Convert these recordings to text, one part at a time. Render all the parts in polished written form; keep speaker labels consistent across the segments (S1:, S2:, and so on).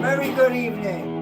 S1: Very good evening.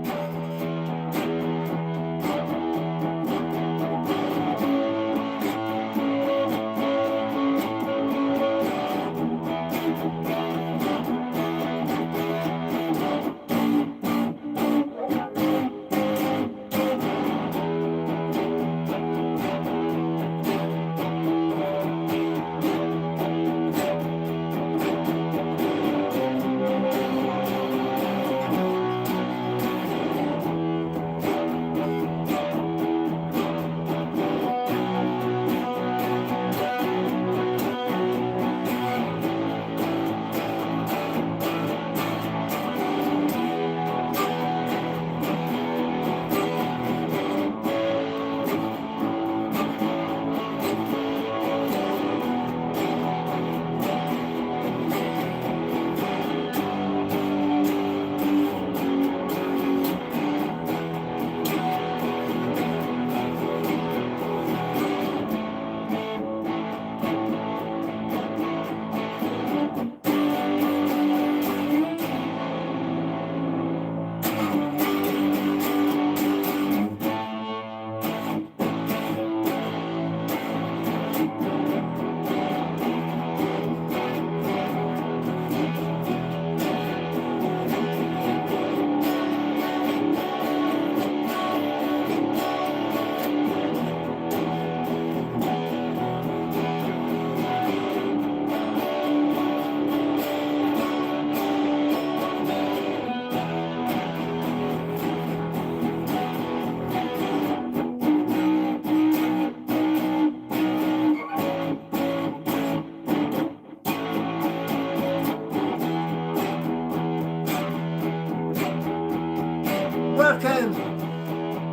S1: Welcome,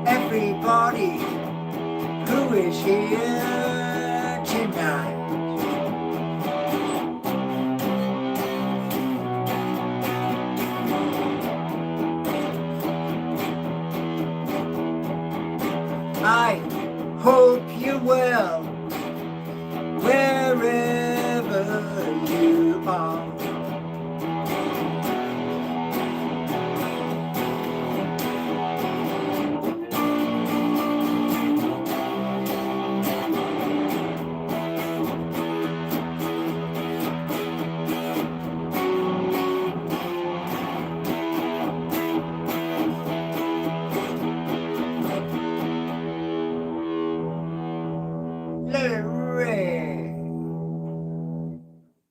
S1: everybody who is here tonight. I hope you're well, wherever you are.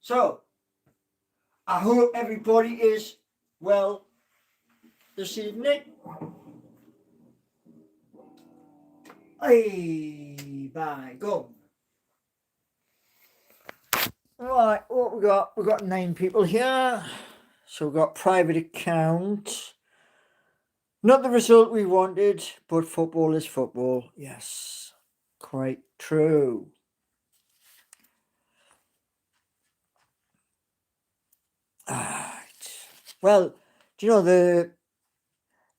S1: So, I hope everybody is well this evening. Hey, bye, go. Right, what we got? We got 9 people here. So we got private account. Not the result we wanted, but football is football. Yes, quite true. Right. Well, do you know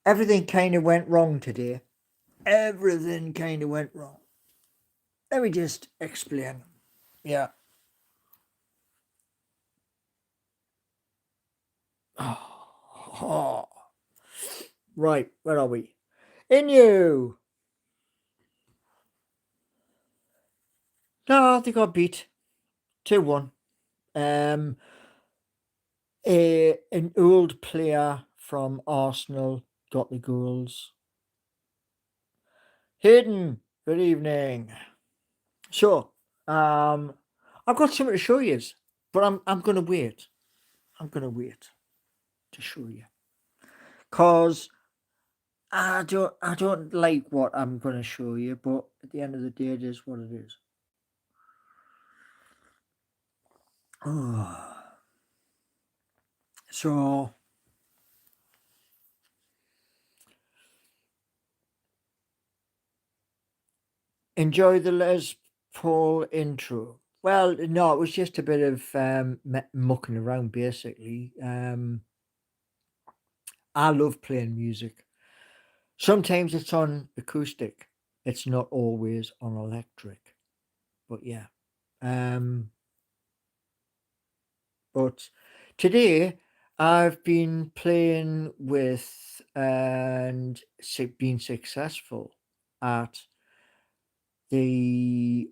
S1: everything kind of went wrong today? Everything kind of went wrong. Let me just explain. Yeah. Oh. Right, where are we? In you. No, they got beat 2-1. Um, an old player from Arsenal got the goals. Hayden, good evening. So, I've got something to show you, but I'm gonna wait. I'm gonna wait to show you, cause I don't like what I'm gonna show you, but at the end of the day, it is what it is. So enjoy the Les Paul intro. Well, no, it was just a bit of mucking around, basically. I love playing music. Sometimes it's on acoustic. It's not always on electric. But yeah. But today I've been playing with and being successful at the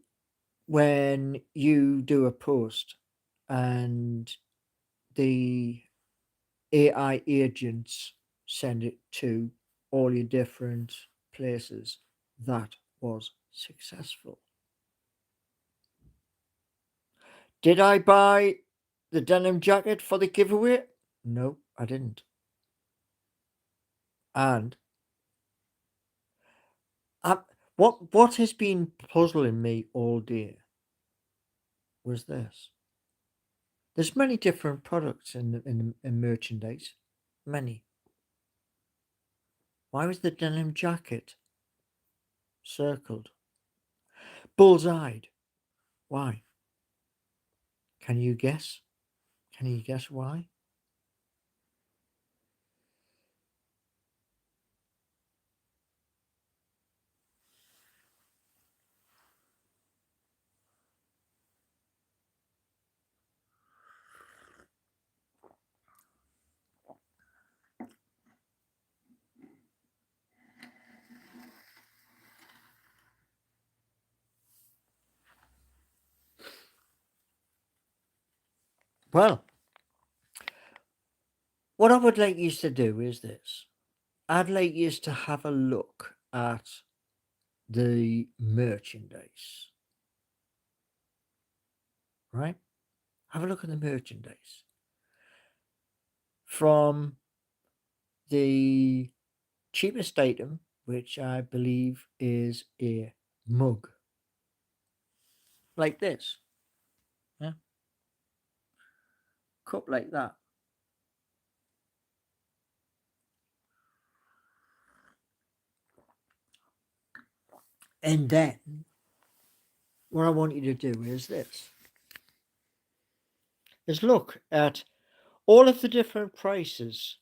S1: when you do a post and the AI agents send it to all your different places. That was successful. Did I buy the denim jacket for the giveaway? No, I didn't. And I, what has been puzzling me all day was this. There's many different products in merchandise. Many. Why was the denim jacket circled? Bullseyed. Why? Can you guess? Can you guess why? Well, what I would like you to do is this. I'd like you to have a look at the merchandise. Right? Have a look at the merchandise. From the cheapest item, which I believe is a mug. Like this. Yeah. Cup like that. And then what I want you to do is this. Is look at all of the different prices.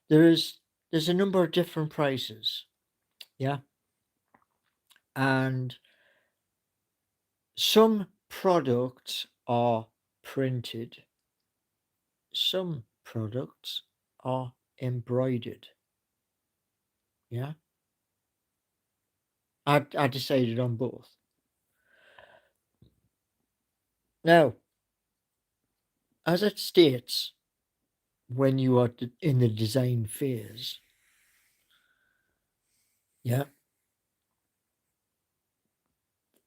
S1: There's a number of different prices. Yeah. And some products are printed. Some products are embroidered. Yeah. I decided on both. Now, as it states, when you are in the design phase, yeah,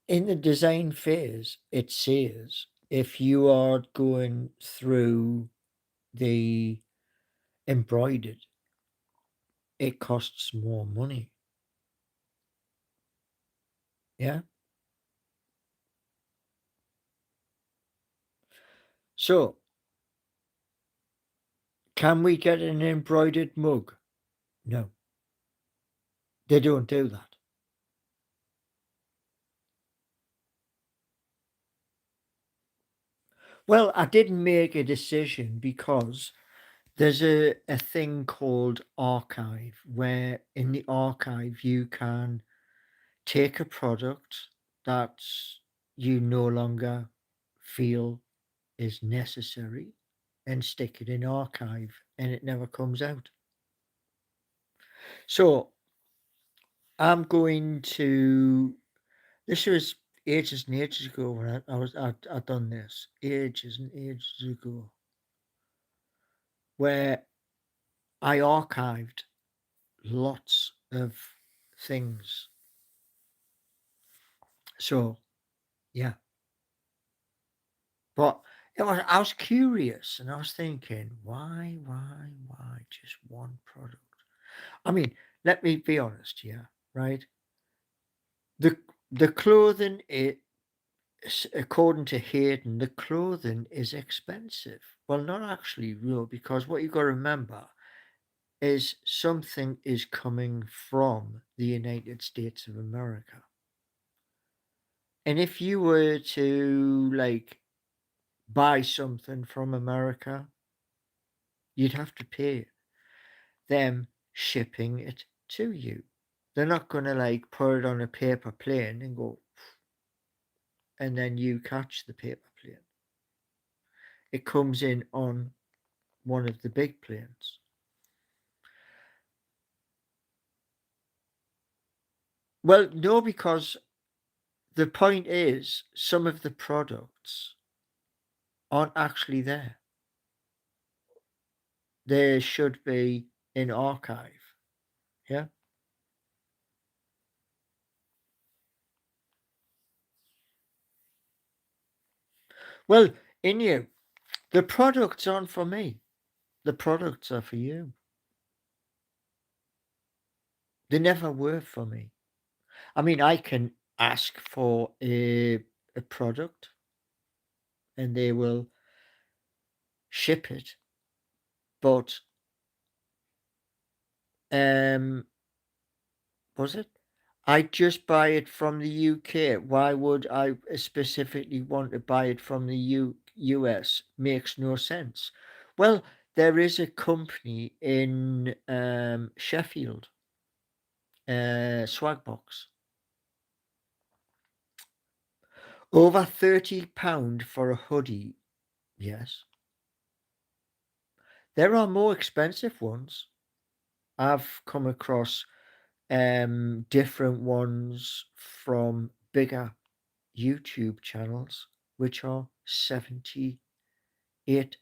S1: in the design phase, it says if you are going through the embroidered, it costs more money. Yeah. So, can we get an embroidered mug? No, they don't do that. Well, I didn't make a decision because there's a thing called archive, where in the archive you can take a product that you no longer feel is necessary and stick it in archive and it never comes out. So I'm going to this was ages and ages ago when I'd done this ages and ages ago where I archived lots of things. So yeah, but I was curious and I was thinking, why just one product? I mean, let me be honest here, right? The the clothing according to Hayden, the clothing is expensive. Well, not actually real, because what you've got to remember is something is coming from the United States of America. And if you were to like buy something from America, you'd have to pay them shipping it to you. They're not going to like put it on a paper plane and go, and then you catch the paper plane. It comes in on one of the big planes. Well, no, because the point is some of the products aren't actually there. They should be in archive. Yeah. Well, in you, the products aren't for me. The products are for you. They never were for me. I mean, I can ask for a product and they will ship it, but um, was it? I just buy it from the UK. Why would I specifically want to buy it from the US? Makes no sense. Well, there is a company in Sheffield, Swagbox, over £30 for a hoodie. Yes, there are more expensive ones. I've come across different ones from bigger YouTube channels, which are 78,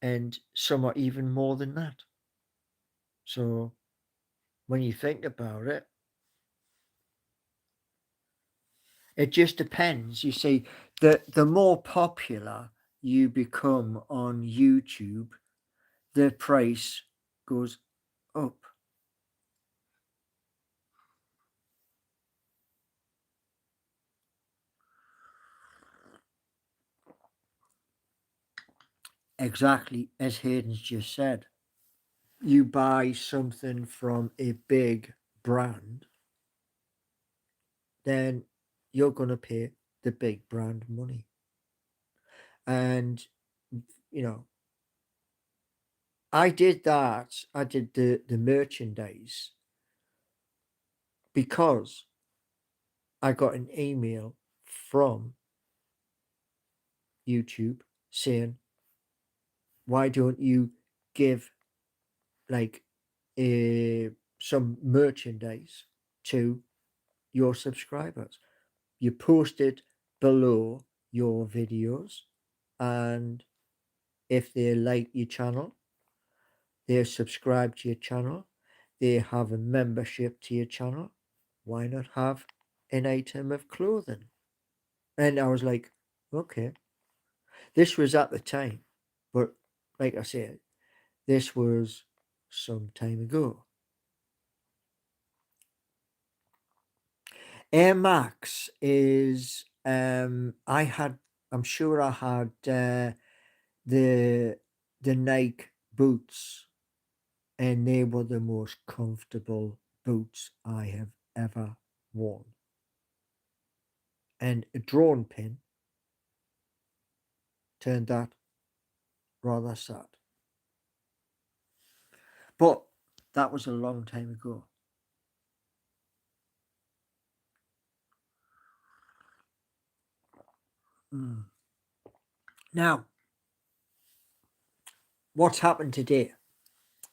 S1: and some are even more than that. So when you think about it, it just depends. You see, the more popular you become on YouTube, the price goes up. Exactly as Hayden's just said. You buy something from a big brand, then you're going to pay the big brand money. And, you know, I did that. I did the merchandise because I got an email from YouTube saying, why don't you give like some merchandise to your subscribers? You post it below your videos, and if they like your channel, they subscribe to your channel, they have a membership to your channel, why not have an item of clothing? And I was like, okay. This was at the time, but like I said, this was some time ago. Air Max is I'm sure I had the Nike boots, and they were the most comfortable boots I have ever worn. And a drawn pin turned that rather sad. But that was a long time ago. Mm. Now, what's happened today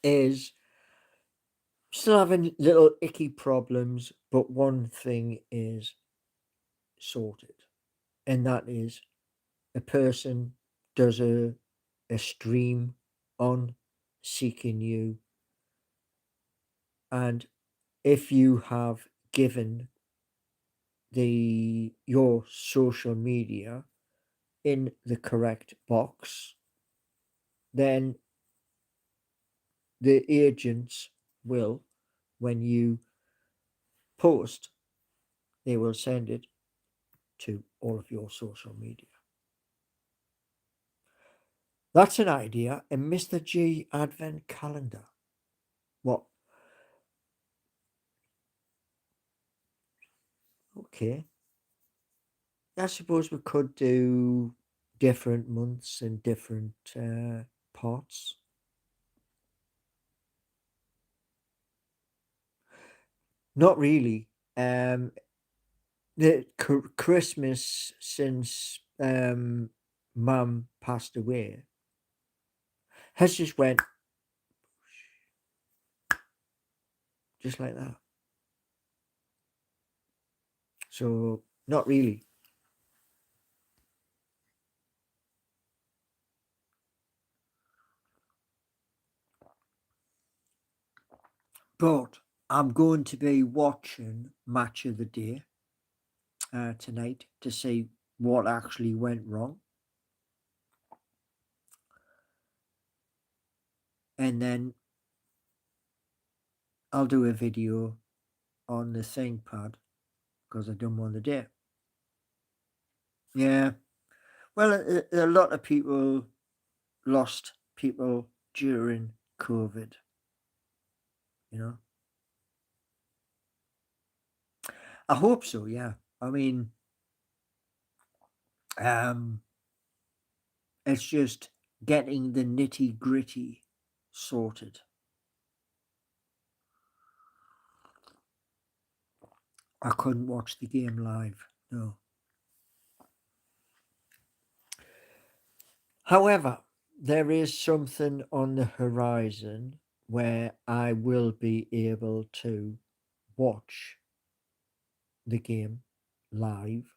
S1: is still having little icky problems, but one thing is sorted, and that is a person does a stream on Seeking You, and if you have given your social media in the correct box, then the agents will, when you post, they will send it to all of your social media. That's an idea. A Mr. G advent calendar. What? Okay. I suppose we could do different months and different parts. Not really. The Christmas since Mum passed away has just went just like that. So not really. But I'm going to be watching Match of the Day tonight to see what actually went wrong. And then I'll do a video on the ThinkPad because I done one today. Yeah. Well, a lot of people lost people during COVID, you know. I hope so, yeah. I mean, um, it's just getting the nitty gritty sorted. I couldn't watch the game live, no. However, there is something on the horizon where I will be able to watch the game live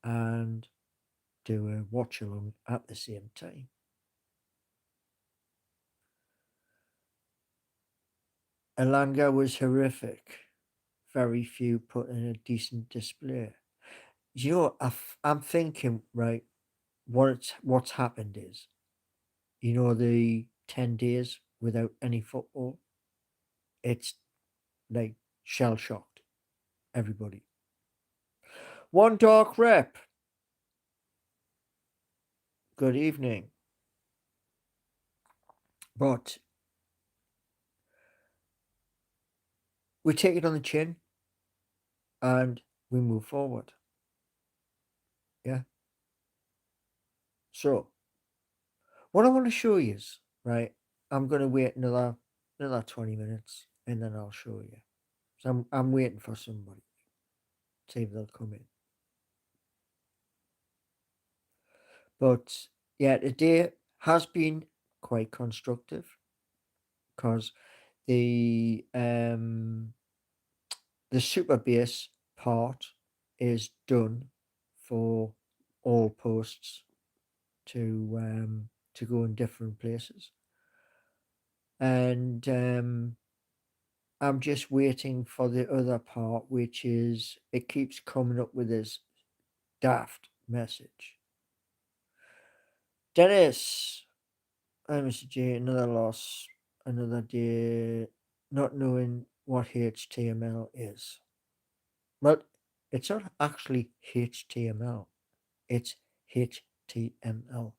S1: and do a watch along at the same time. Elanga was horrific. Very few put in a decent display. You know, I'm thinking, right, what's happened is, you know, the 10 days without any football, it's like shell shocked everybody. One dark rep. Good evening. But we take it on the chin and we move forward. Yeah. So what I want to show you is, right, I'm gonna wait another 20 minutes and then I'll show you. So I'm waiting for somebody. See if they'll come in. But yeah, the day has been quite constructive because the um the super base part is done for all posts to go in different places. And I'm just waiting for the other part, which is it keeps coming up with this daft message. Dennis, hi Mr. J, another loss, another day, not knowing what HTML is. Well, it's not actually HTML. It's HTML5.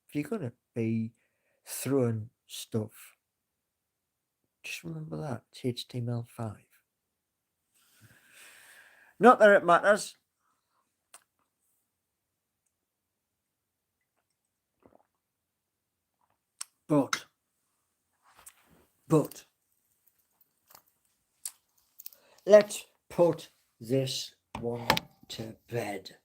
S1: If you're going to be throwing stuff, just remember that. It's HTML5. Not that it matters. But, let's put this one to bed.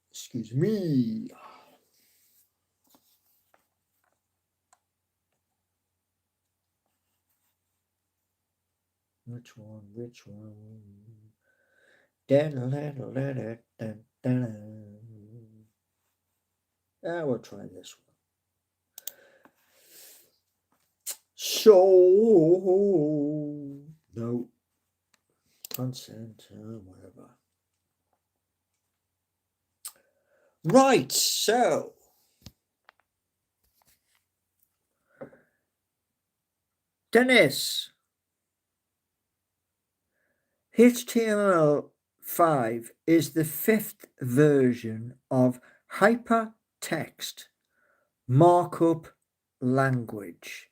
S1: Excuse me. Which one? Which one? We'll try this one. So, no. Consent, whatever. Right, so. Dennis. HTML5 is the 5th version of hypertext markup language,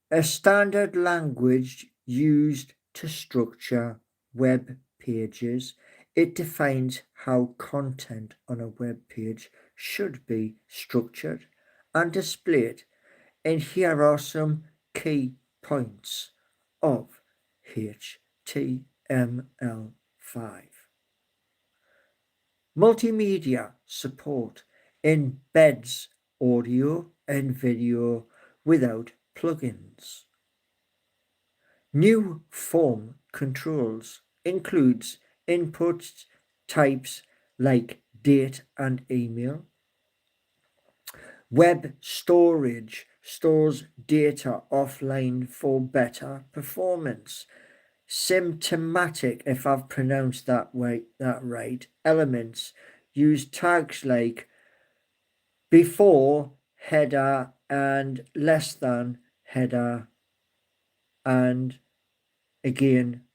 S1: a standard language used to structure web pages. It defines how content on a web page should be structured and displayed. And here are some key points of HTML5. Multimedia support embeds audio and video without plugins. New form controls includes input types like date and email. Web storage stores data offline for better performance. Symptomatic, if I've pronounced that right, elements use tags like before header and less than header, and again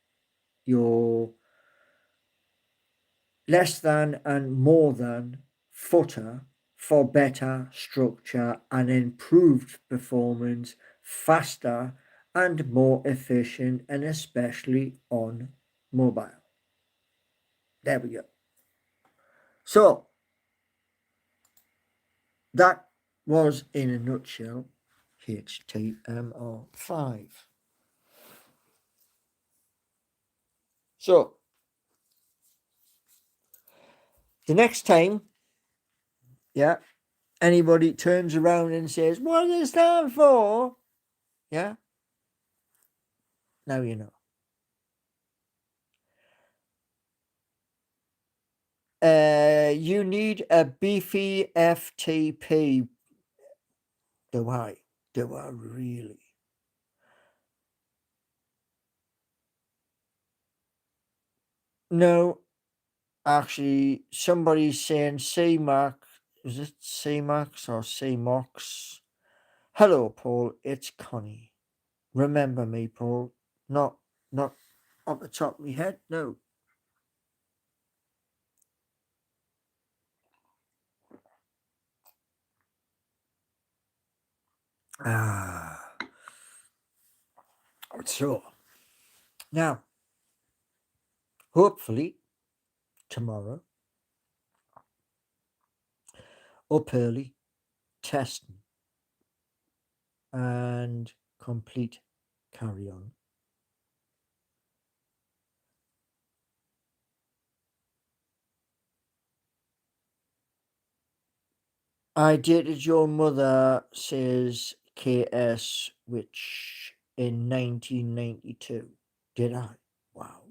S1: your less than and more than footer for better structure and improved performance, faster and more efficient, and especially on mobile. There we go. So that was in a nutshell HTML5. So the next time, anybody turns around and says, "What does it stand for?" Yeah, now you know. You need a beefy FTP. Do I? Do I really? No, actually, somebody's saying CMAX. Is it CMAX or CMOX? Hello, Paul. It's Connie. Remember me, Paul. Not off the top of my head. No. Ah. So now, hopefully, tomorrow, up early, testing, and complete carry on. I dated your mother, says KS, which in 1992. Did I? Wow.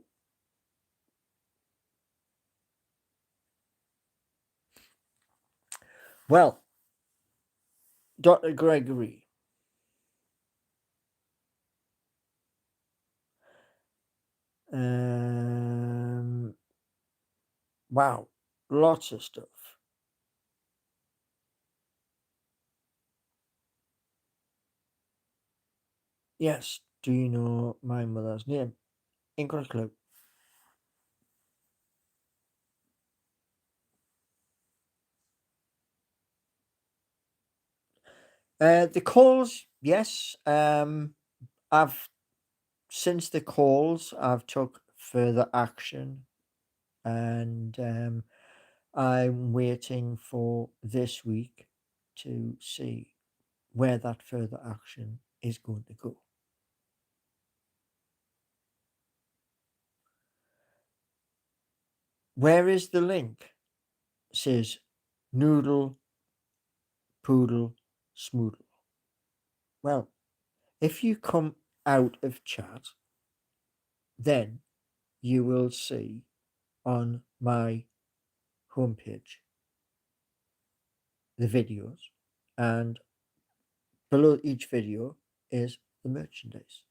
S1: Well, Dr. Gregory, wow, lots of stuff. Yes, do you know my mother's name? Ain't got a clue. The calls, yes. I've since the calls, I've took further action, and I'm waiting for this week to see where that further action is going to go. Where is the link? Says noodle, poodle, smoodle. Well, if you come out of chat, then you will see on my homepage the videos, and below each video is the merchandise.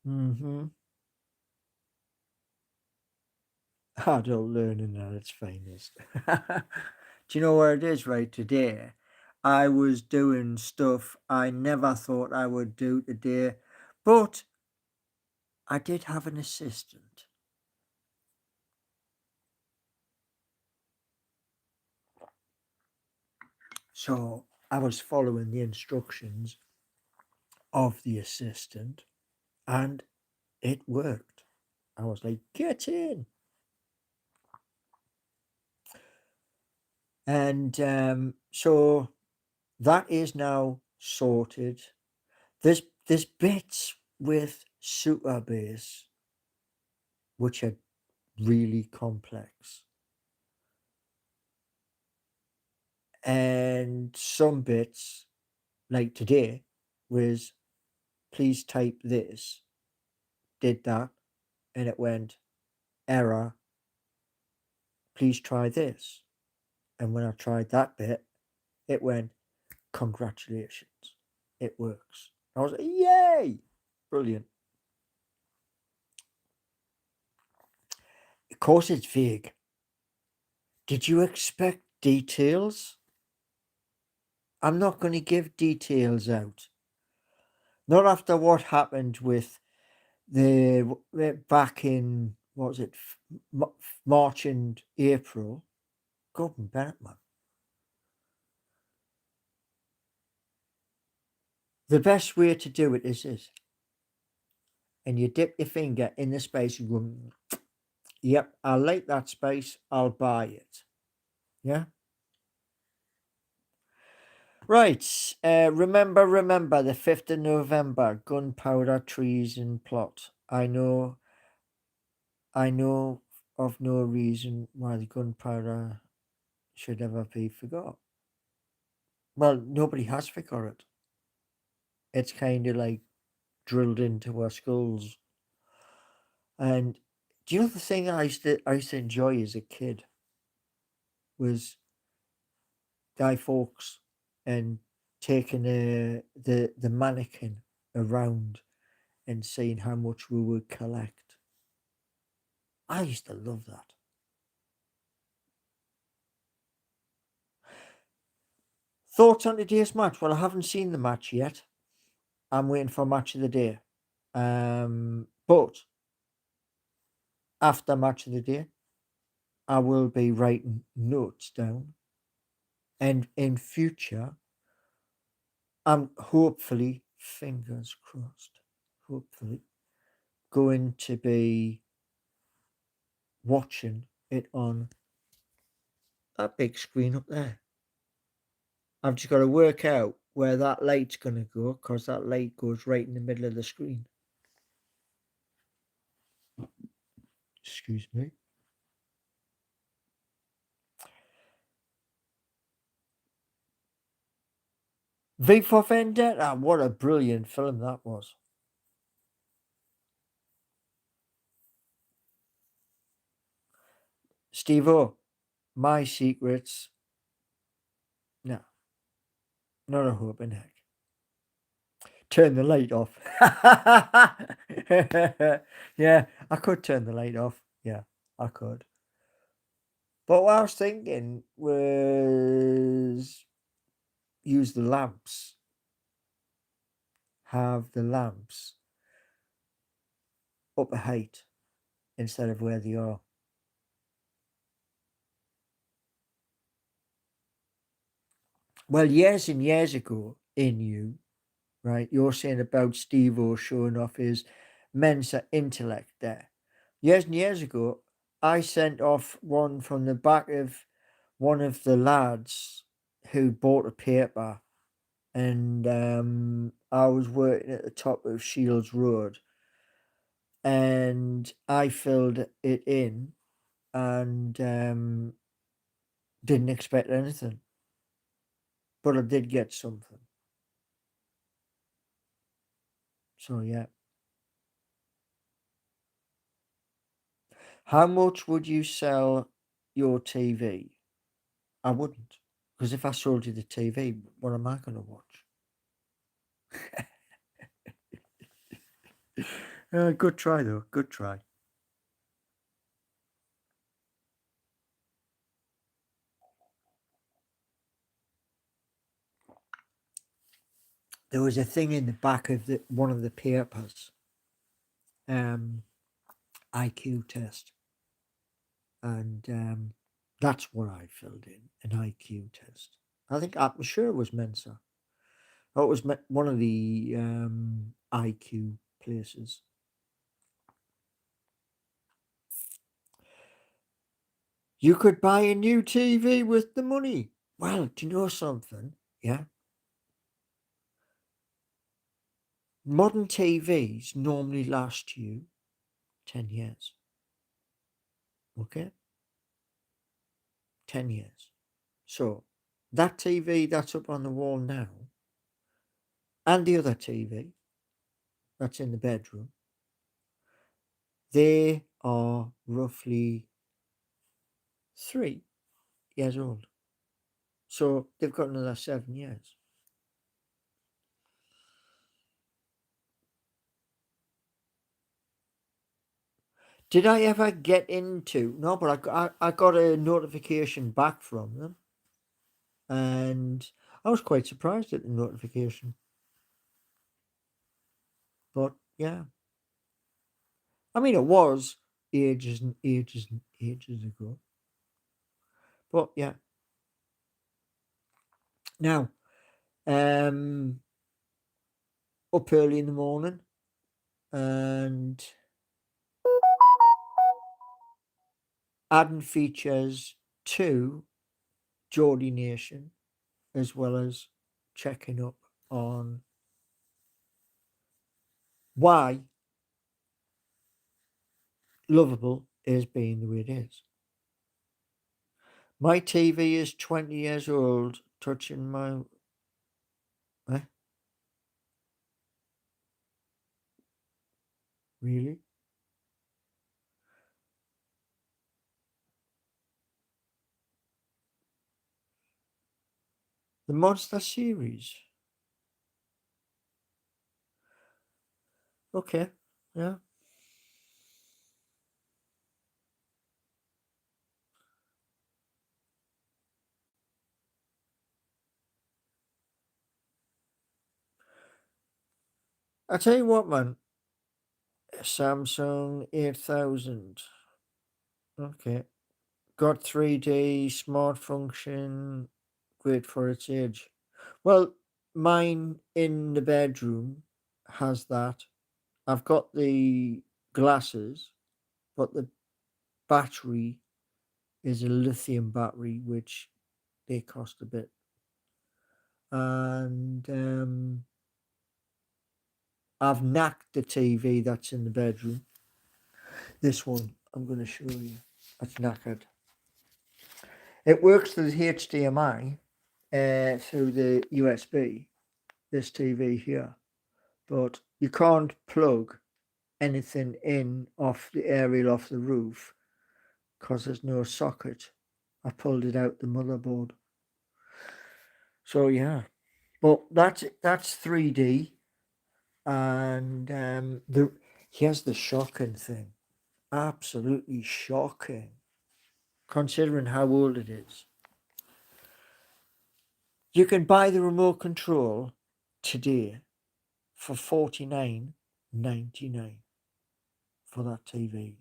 S1: Mm-hmm. Adult learning at its finest. Do you know where it is right today? I was doing stuff I never thought I would do today, but I did have an assistant. So I was following the instructions of the assistant, and it worked. I was like, get in. And so that is now sorted. There's bits with Supabase which are really complex, and some bits like today was please type this, did that, and it went error, please try this, and when I tried that bit, it went congratulations, it works. I was like, yay, brilliant. Of course it's vague. Did you expect details? I'm not going to give details out. Not after what happened with the back in, what was it, March and April. Gordon Bennett, man. The best way to do it is this. And you dip your finger in the space and go, yep, I like that space, I'll buy it. Yeah? Right. Remember, the 5th of November, gunpowder treason plot. I know of no reason why the gunpowder should ever be forgot. Well, nobody has forgot it. It's kind of like drilled into our skulls. And do you know the thing I used to enjoy as a kid was Guy Fawkes and taking the mannequin around and seeing how much we would collect. I used to love that. Thoughts on today's match? Well, I haven't seen the match yet. I'm waiting for match of the day. But after match of the day, I will be writing notes down. And in future, I'm hopefully, fingers crossed, hopefully, going to be watching it on that big screen up there. I've just got to work out where that light's going to go, because that light goes right in the middle of the screen. Excuse me. V for Vendetta. What a brilliant film that was. Steve-O, My Secrets. No, not a hope in heck. Turn the light off. Yeah, I could turn the light off. Yeah, I could. But what I was thinking was use the lamps. Have the lamps up a height instead of where they are. Well, years and years ago, in you, right, you're saying about Steve-O showing off his Mensa intellect there. Years and years ago, I sent off one from the back of one of the lads who bought a paper, and I was working at the top of Shields Road, and I filled it in and didn't expect anything, but I did get something. So yeah. How much would you sell your TV? I wouldn't, because if I sold you the TV, what am I going to watch? Good try though. Good try. There was a thing in the back of one of the papers, um, IQ test, and that's what I filled in, an IQ test. I'm sure it was Mensa. Oh, it was one of the IQ places. You could buy a new TV with the money. Well, do you know something? Yeah. Modern TVs normally last you 10 years. Okay? 10 years. So, that TV that's up on the wall now, and the other TV that's in the bedroom, they are roughly 3 years old. So, they've got another 7 years. Did I ever get into? No, but I got a notification back from them, and I was quite surprised at the notification. But yeah, I mean, it was ages and ages and ages ago. But yeah, now um, up early in the morning and adding features to Geordie Nation, as well as checking up on why Lovable is being the way it is. My TV is 20 years old, touching my. Eh? Really? The Monster series. Okay. Yeah. I tell you what, man. Samsung 8000. Okay. Got 3D, smart function, great for its age. Well, mine in the bedroom has that. I've got the glasses, but the battery is a lithium battery, which they cost a bit. And I've knacked the TV that's in the bedroom. This one I'm going to show you. It's knackered. It works through the HDMI, through the USB, this TV here, but you can't plug anything in off the aerial off the roof because there's no socket. I pulled it out the motherboard. So yeah, but that's 3D, and the here's the shocking thing, absolutely shocking, considering how old it is. You can buy the remote control today for $49.99 for that TV.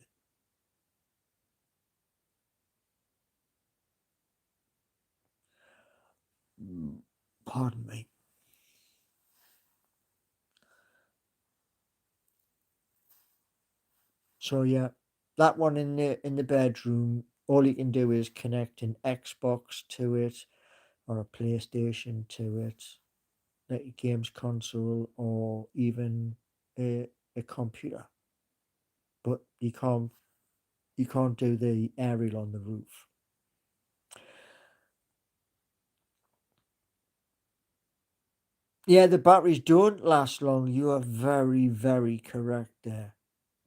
S1: Pardon me. So yeah, that one in the bedroom, all you can do is connect an Xbox to it or a PlayStation to it, like a games console or even a computer. But you can't do the aerial on the roof. Yeah, the batteries don't last long. You are very, very correct there.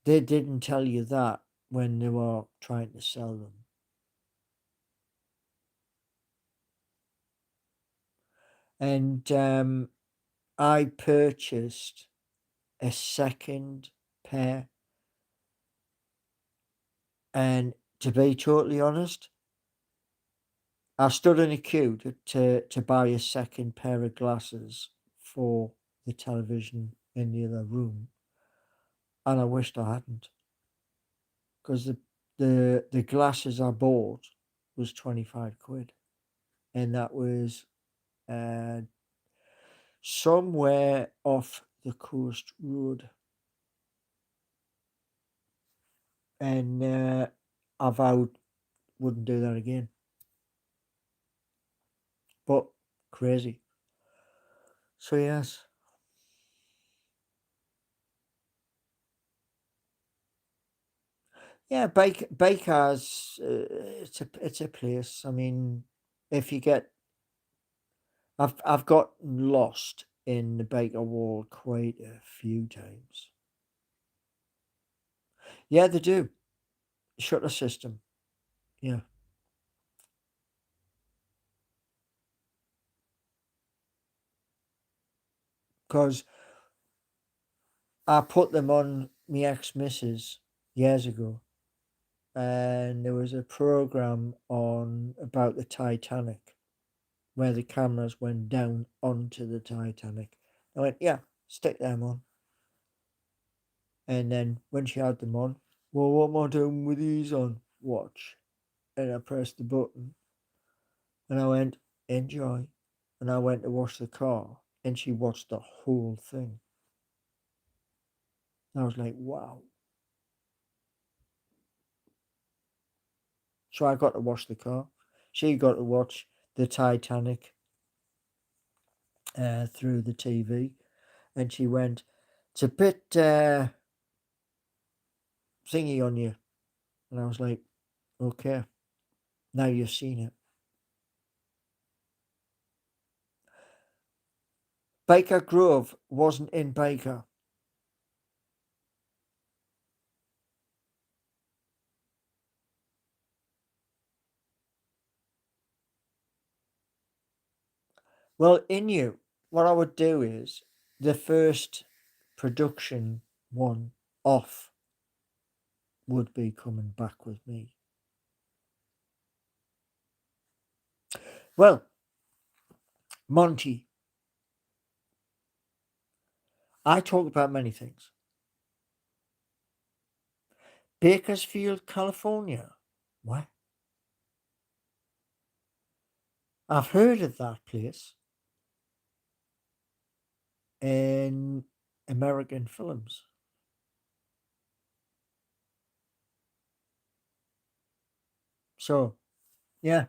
S1: They didn't tell you that when they were trying to sell them. And I purchased a second pair, and to be totally honest, I stood in a queue to buy a second pair of glasses for the television in the other room, and I wished I hadn't, because the glasses I bought was 25 quid, and that was uh, somewhere off the coast road, and I vowed wouldn't do that again. But crazy. So yes, yeah, Baker's it's a place. I mean, if you get, I've got lost in the Baker Wall quite a few times. Yeah, they do. Shutter system. Yeah, because I put them on my ex missus years ago, and there was a program on about the Titanic where the cameras went down onto the Titanic. I went, yeah, stick them on. And then when she had them on, well, what am I doing with these on? Watch. And I pressed the button and I went, enjoy. And I went to wash the car and she watched the whole thing. And I was like, wow. So I got to wash the car. She got to watch the Titanic through the TV. And she went, it's a bit thingy on you. And I was like, okay, now you've seen it. Baker Grove wasn't in Baker. Well, in you, what I would do is the first production one off would be coming back with me. Well, Monty, I talk about many things. Bakersfield, California. What? I've heard of that place in American films. So, yeah,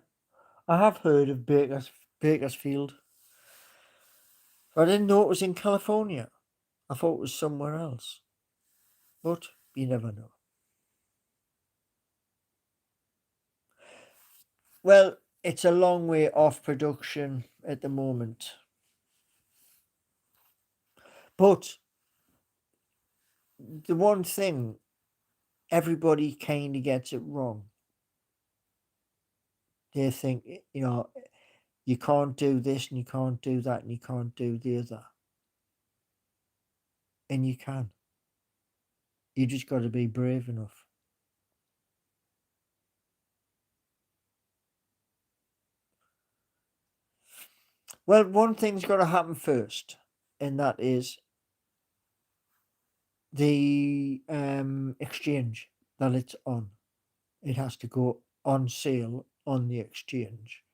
S1: I have heard of Bakersfield. I didn't know it was in California. I thought it was somewhere else. But you never know. Well, it's a long way off production at the moment. But the one thing everybody kind of gets it wrong. They think, you can't do this and you can't do that and you can't do the other. And you can. You just got to be brave enough. Well, one thing's got to happen first, and that is the exchange that it's on. It has to go on sale on the exchange.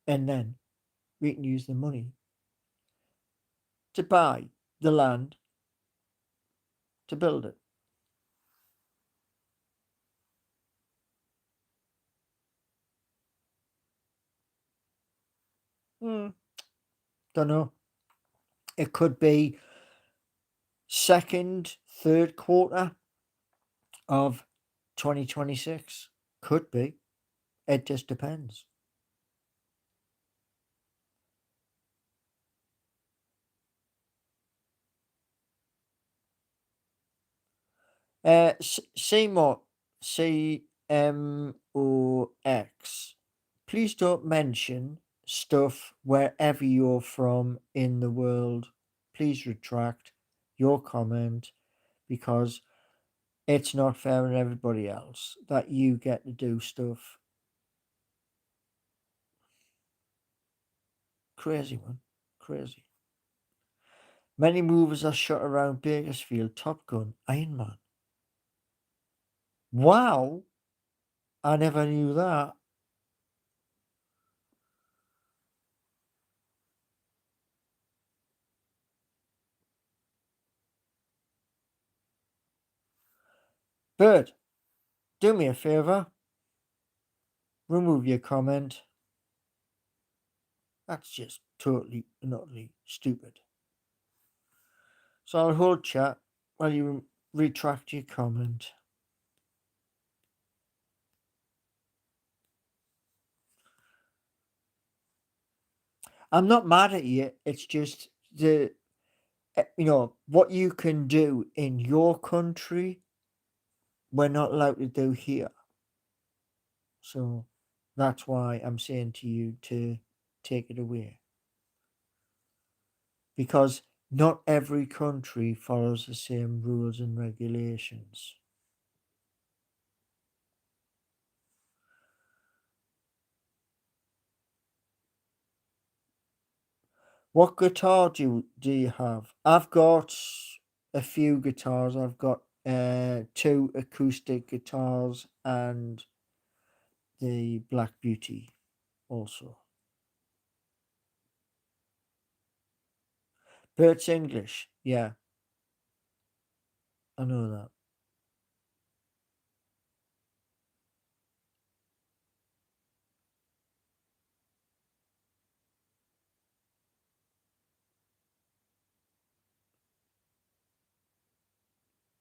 S1: And then we can use the money to buy the land to build it. Don't know. It could be second, third quarter of 2026. Could be. It just depends. Seymour, CMOX. Please don't mention stuff wherever you're from in the world. Please retract your comment because it's not fair on everybody else that you get to do stuff. Crazy, man. Crazy. Many movies are shot around Bakersfield, Top Gun, Iron Man. Wow! I never knew that. Bird, do me a favour. Remove your comment. That's just totally and utterly stupid. So I'll hold chat while you retract your comment. I'm not mad at you. It's just what you can do in your country, we're not allowed to do here. So that's why I'm saying to you to take it away. Because not every country follows the same rules and regulations. What guitar do you have? I've got a few guitars. I've got 2 acoustic guitars and the Black Beauty also. Bert's English, yeah. I know that.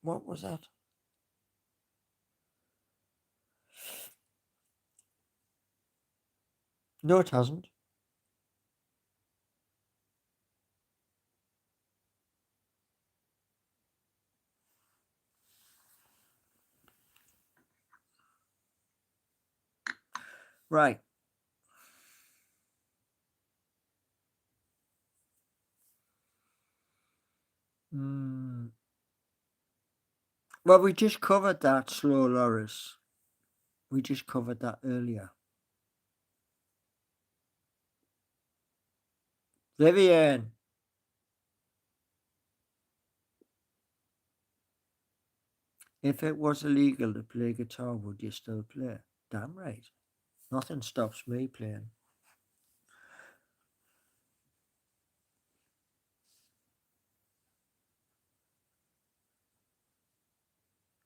S1: What was that? No, it hasn't. Right. Well, we just covered that, Slow Loris. We just covered that earlier. Vivian. If it was illegal to play guitar, would you still play? Damn right. Nothing stops me playing.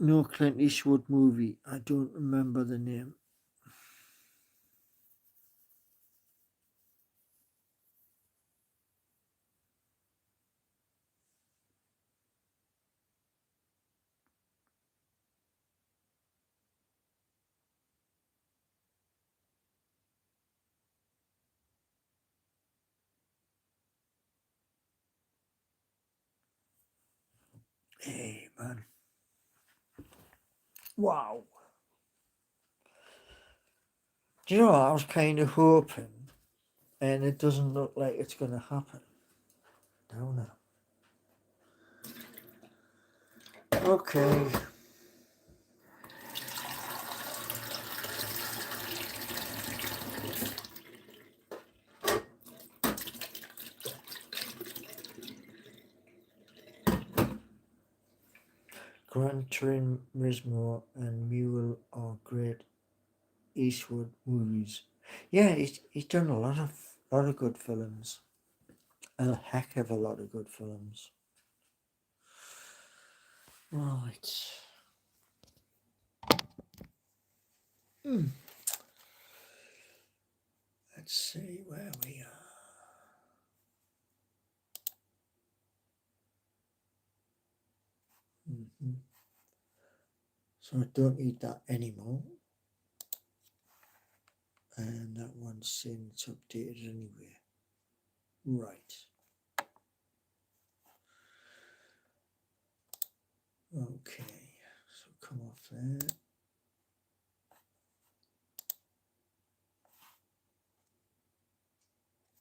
S1: No Clint Eastwood movie. I don't remember the name. Hey, man. Wow. Do you know, I was kind of hoping, and it doesn't look like it's going to happen. Don't know. Okay. Gran Turismo and Mule are great Eastwood movies. Yeah, he's done a lot of good films. A heck of a lot of good films. Right. Hmm. Let's see where we are. So I don't need that anymore. And that one's saying it's updated anyway. Right. Okay. So come off there.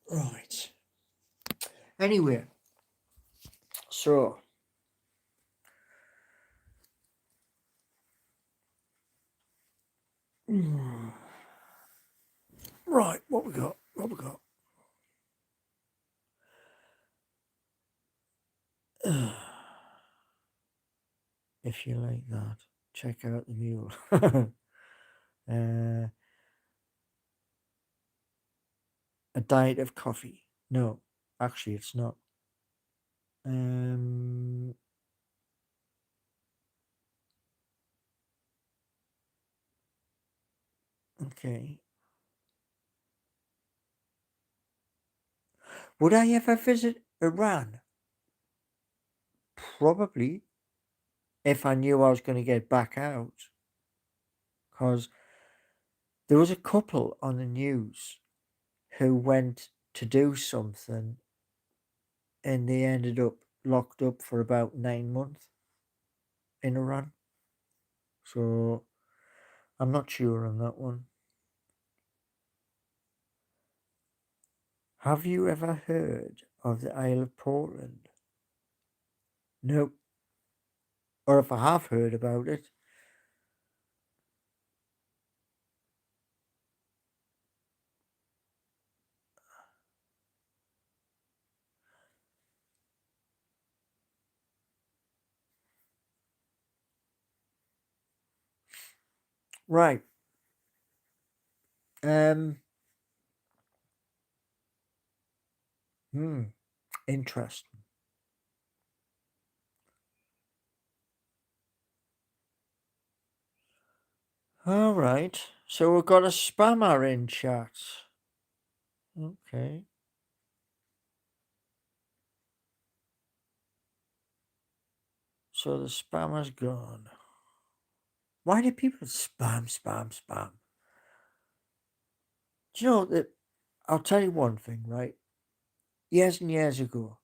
S1: Right. Anyway. So. Right. What we got? What we got? If you like that, check out the mule. A diet of coffee. No, actually, it's not. Okay. Would I ever visit Iran? Probably, if I knew I was going to get back out. Because there was a couple on the news who went to do something and they ended up locked up for about 9 months in Iran. So I'm not sure on that one. Have you ever heard of the Isle of Portland? Nope. Or if I have heard about it. Right. Um. Interesting. All right. So we've got a spammer in chat. Okay. So the spammer's gone. Why do people spam? Do you know that? I'll tell you one thing, right? Years and years ago,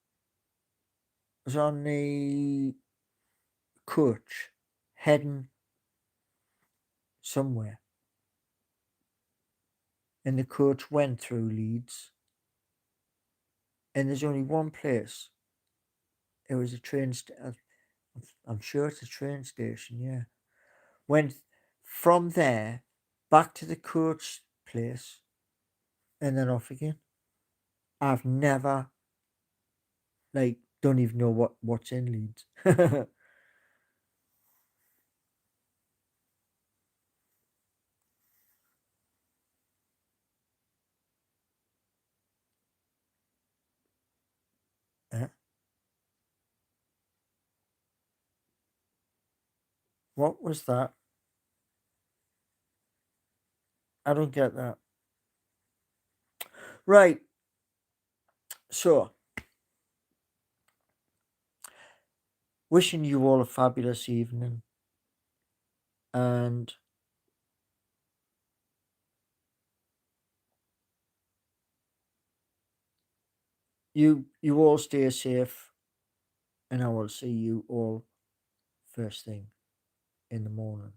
S1: I was on the coach heading somewhere, and the coach went through Leeds, and there's only one place. It was a train. I'm sure it's a train station. Yeah, went from there back to the coach place, and then off again. I've never don't even know what's in Leeds. Uh, what was that? I don't get that. Right. So, wishing you all a fabulous evening, and you all stay safe, and I will see you all first thing in the morning.